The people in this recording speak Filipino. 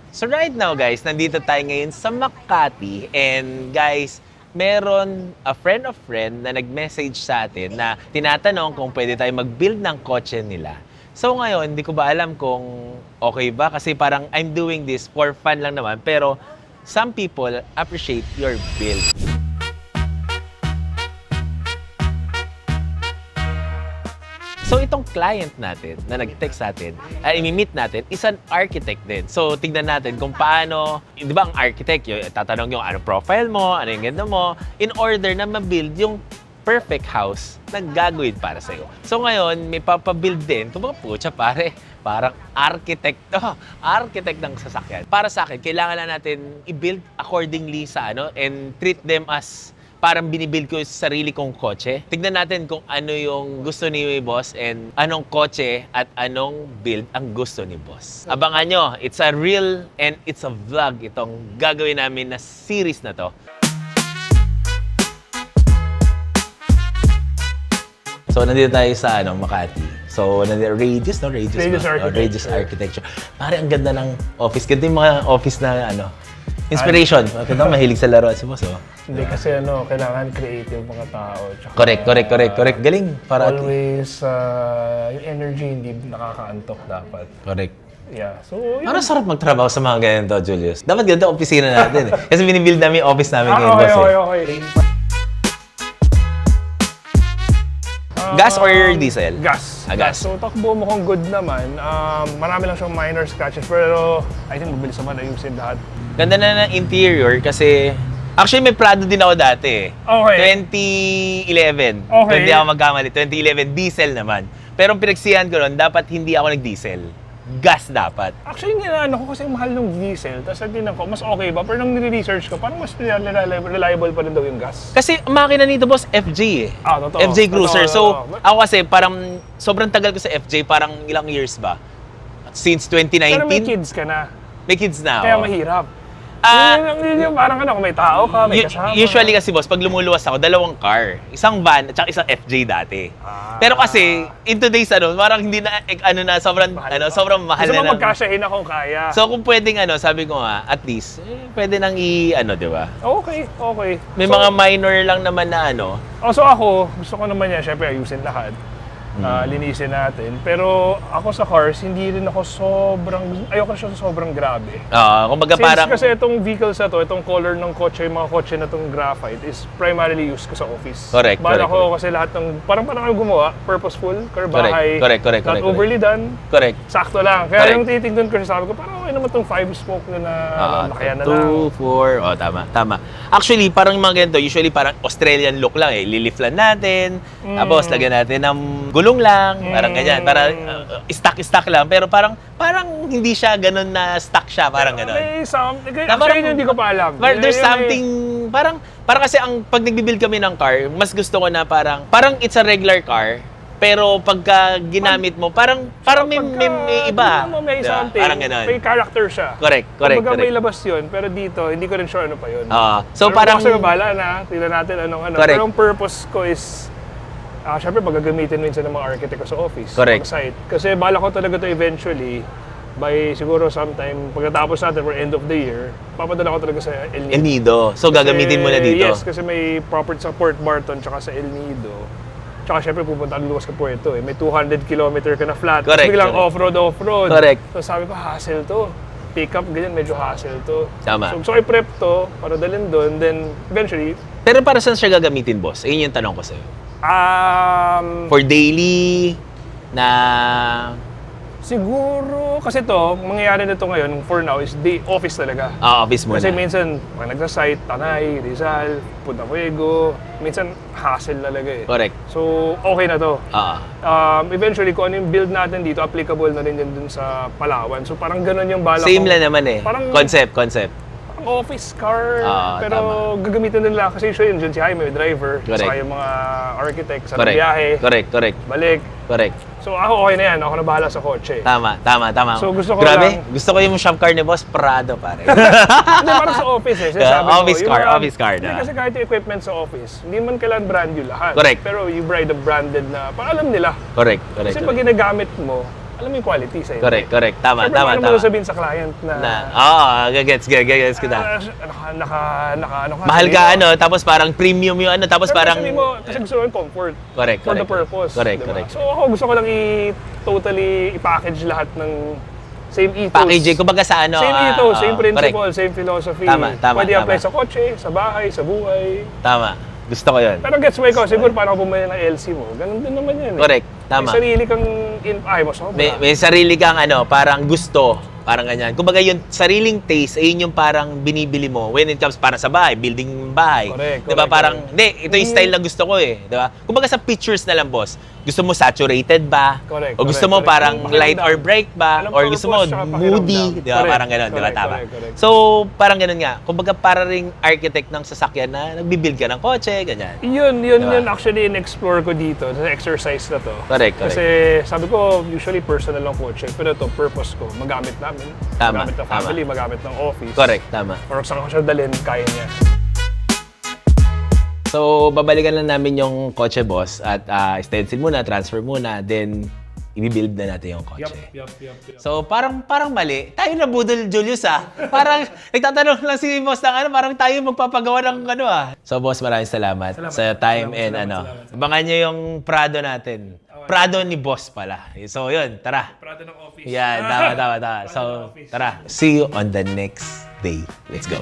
So right now guys, nandito tayo ngayon sa Makati and guys, meron a friend of friend na nag-message sa atin na tinatanong kung pwede tayo mag-build ng kotse nila. So ngayon, hindi ko ba alam kung okay ba kasi parang I'm doing this for fun lang naman pero some people appreciate your build. So itong client natin na nag-text sa atin, i-meet natin, is an architect din. So tignan natin kung paano, di ba ang architect, tatanong yung ano profile mo, ano yung ganda mo, in order na ma-build yung perfect house na gagawin para sa'yo. So ngayon, may papabuild din. Kung mga putya pare, parang architect to. Architect ng sasakyan. Para sa akin, kailangan na natin i-build accordingly sa ano and treat them as parang binibuild ko sa sarili kong kotse. Tignan natin kung ano yung gusto ni boss and anong kotse at anong build ang gusto ni boss. Abangan nyo, it's a real and it's a vlog itong gagawin namin na series na to. So, nandito tayo sa Makati. So, nandito, Radius Architecture. Pare, ang ganda ng office. Ganda yung mga office na inspiration. Bakit mahilig sa laro si boss, oh. Hindi kasi kailangan creative mga tao. Tsaka, Correct. Galing. Para always, yung energy hindi nakakaantok dapat. Correct. Yeah. So, yun. Parang sarap magtrabaho sa mga ganito, Julius. Dapat ganito opisina natin. Kasi binibuild namin yung office namin ngayon, boss. Okay. Gas or diesel? Gas. Gas. So, takbo mo kung good naman. Marami lang siyang minor scratches, pero I think mabilis naman ayusin lahat. Ganda na ng interior kasi actually may Prado din ako dati. Okay. 2011. Okay. Hindi ako magkamali. 2011 diesel naman. Pero ang pinagsiyahan ko nun, dapat hindi ako nag-diesel. Gas dapat. Actually, ko kasi mahal ng diesel. Tapos tingnan ko, mas okay ba? Pero nung nire-research ko, parang mas reliable pa rin daw yung gas. Kasi ang makina nito, boss, FJ eh. Totoo. FJ Cruiser. Totoo. So, ako kasi parang sobrang tagal ko sa FJ, parang ilang years ba? Since 2019? Pero may kids ka na. May kids na ako. Kaya mahirap. Yun yung parang kung may tao ka, may kasama. Usually kasi boss, pag lumuluwas ako, dalawang car. Isang van at saka isang FJ dati. Pero kasi, in today's parang hindi na, sobrang mahal Gusto na. mo magkasyahin akong kaya. So kung pwedeng sabi ko nga, at least, pwede nang di ba? Okay. May mga minor lang naman na So ako, gusto ko naman yan, syempre ayusin lahat. Linisin natin. Pero ako sa cars, hindi rin ako ayoko siya sobrang grabe. Kumbaga Since parang, kasi itong vehicles na to, itong color ng kotse, yung mga kotse na itong graphite is primarily used ko sa office. Correct. Kasi lahat ng, parang kayo gumawa, purposeful, bahay, correct. not overly done. Correct. Sakto lang. Kaya yung titignan ko, sabi ko, parang okay naman itong 5-spoke na lakayan na lang. 2, 4, tama. Actually, parang yung mga ganito, usually parang Australian look lang eh. Lilift lang natin, tapos lagyan natin ng gulong lang, parang ganyan. Para stock lang, pero parang hindi siya ganun na stock siya, parang ganun. May actually, hindi ko pa alam. There's something, parang kasi ang pag nagbibuild kami ng car, mas gusto ko na parang it's a regular car, pero pagka ginamit mo, parang may iba. May something, parang ganun. may character siya. Correct. Kumbaga may labas yun, pero dito, hindi ko rin sure ano pa yun. So pero parang, kasi bahala na, tignan natin anong. Pero ang purpose ko is, syempre pagagamitin minsan ng mga architect ko sa office. Correct. Site. Kasi bala ko talaga to eventually, by siguro sometime, pagkatapos natin for end of the year, papadala ko talaga sa El Nido. El Nido. So gagamitin mo na dito? Yes, kasi may property sa Port Barton tsaka sa El Nido. Tsaka syempre pupunta ang luwas ka Puerto eh. May 200 kilometer ka na flat. Correct. Biglang off-road. Correct. So sabi ko, hassle to. Pick up, ganyan, medyo hassle to. Tama. So I prep to para dalhin doon. Then eventually... Pero para saan siya gagamitin, boss? Ayun yung tanong ko sa'yo. For daily, na... Siguro, kasi to, mangyayari na to ngayon, for now, is the office talaga. Office muna. Kasi minsan, pag nagsa-site, Tanay, Rizal, Punta Fuego, minsan, hassle talaga eh. Correct. So, okay na to. Eventually, kung ano yung build natin dito, applicable na rin dun sa Palawan. So, parang ganun yung bala ko. Same lang naman eh. Parang Concept. office car, pero tama. gagamitin nila kasi usually yun si Jaime, driver, Correct. saka yung mga architects, sa Correct. biyahe, Correct. balik. Correct. So ako okay na yan, ako na bahala sa kotse. Tama. So, gusto ko Grabe, lang- gusto ko yung shop car ni boss, Prado pare. Hindi, parang sa office eh. Sinasabi ko, Office yung car, mga- office car na. Hindi, kasi kahit yung equipment sa office, hindi man kailangan brand new lahat. Correct. Pero you buy the branded na, parang alam nila. Correct. Kasi pag ginagamit mo, alam mo yung quality sa Correct. Tama. Siyempre, paano mo sabihin sa client Gets ko na. ano ka? Mahal ka, tapos parang premium yung tapos parang... Kasi gusto mo yung comfort. Correct. For the purpose. Correct. So ako gusto ko lang totally i-package lahat ng same ethos. Packaging, kumbaga sa Same ethos, same principle, correct. same philosophy. Tama. Pwede apply sa kotse, sa bahay, sa buhay. Tama. Gusto ko yun. Pero gets mo ikaw, siguro paano ka bumili ng LC mo? Ganun din naman yan. Correct. Tama. May sarili kang mo sobra. May sarili kang parang gusto. Parang ganyan. Kumbaga yung sariling taste, ayun yung parang binibili mo when it comes para sa bahay, building bahay. Correct. Diba? Parang, ito yung style na gusto ko eh. Diba? Kumbaga sa pictures na lang, boss. Gusto mo saturated ba? Correct. O gusto mo parang light or bright ba? Anong Or gusto mo purpose, tsaka moody? pakiramdam. Diba? Correct. Parang ganun, diba? Tama. Correct. So, parang ganun nga. Kumbaga para ring architect ng sasakyan na nagbibuild ka ng kotse, ganyan. Yun Diba? actually in-explore ko dito sa exercise na to. Correct. Kasi sabi ko, usually personal lang kotse. Pero ito, purpose ko, magamit namin. Tama. Magamit ng family, magamit ng office. Correct, tama. Or saan ko siya dalhin, kaya niya. So, babalikan lang namin yung kotse, boss, at stencil muna, transfer muna, then i-build na natin yung kotse. Yup. So, parang mali. Tayo na budol, Julius, Parang, nagtatanong lang si boss ng parang tayo magpapagawa ng So, boss, maraming salamat sa time salamat. Abangan nyo yung Prado natin. Prado ni boss pala. So, yun, tara. Prado ng office. Yan, tama. So, tara. See you on the next day. Let's go.